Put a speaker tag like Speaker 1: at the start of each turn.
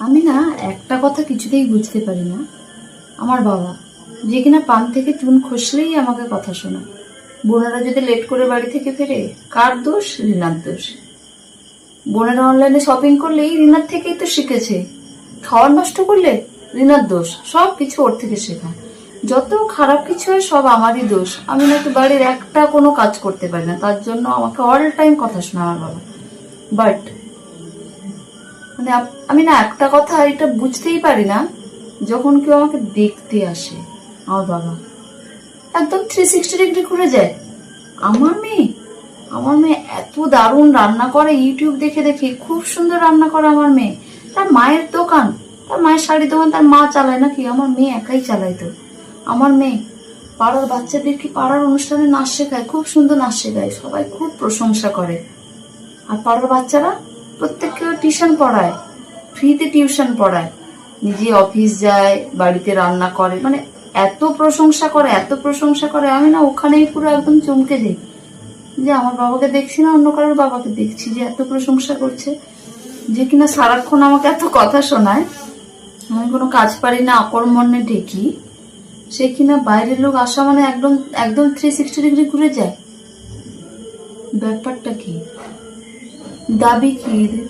Speaker 1: আমি না একটা কথা কিছুতেই বুঝতে পারি না, আমার বাবা যে কিনা পান থেকে চুন খসলেই আমাকে কথা শোনায়। বোনেরা যদি লেট করে বাড়ি থেকে ফেরে, কার দোষ? রিনার দোষ। বোনেরা অনলাইনে শপিং করলেই রিনার থেকেই তো শিখেছে। খাওয়ার নষ্ট করলে রিনার দোষ, সব কিছু ওর থেকে শেখা। যত খারাপ কিছু হয় সব আমারই দোষ। আমি নাকি বাড়ির একটা কোনো কাজ করতে পারি না, তার জন্য আমাকে অল টাইম কথা শোনায় আমার বাবা। বাট মানে আমি না একটা কথা এটা বুঝতেই পারি না, যখন কেউ আমাকে দেখতে আসে, আমার বাবা একদম 360 ডিগ্রি ঘুরে যায়। আমার মেয়ে আমার মেয়ে এত দারুণ রান্না করে, ইউটিউব দেখে দেখে খুব সুন্দর রান্না করে আমার মেয়ে। তার মায়ের দোকান, তার মায়ের শাড়ি দোকান তার মা চালায় নাকি? আমার মেয়ে একাই চালায় তো। আমার মেয়ে পাড়ার বাচ্চাদেরকে পাড়ার অনুষ্ঠানে নাচ শেখায়, খুব সুন্দর নাচ শেখায়, সবাই খুব প্রশংসা করে। আর পাড়ার বাচ্চারা প্রত্যেককে টিউশন পড়ায়, ফ্রিতে টিউশন পড়ায়, নিজে অফিস যায়, বাড়িতে রান্না করে, মানে এত প্রশংসা করে, এত প্রশংসা করে। আমি না ওখানেই পুরো একদম চমকে যাই যে আমার বাবাকে দেখছি না অন্য কারোর বাবাকে দেখছি যে এত প্রশংসা করছে, যে কিনা সারাক্ষণ আমাকে এত কথা শোনায়। আমি কোনো কাজ পারি না, অকর্মণ্যে ঢেকি, সে কিনা বাইরের লোক আসা মানে একদম একদম 360 ডিগ্রি ঘুরে যায়। ব্যাপারটা কি? দাবি কি এদের?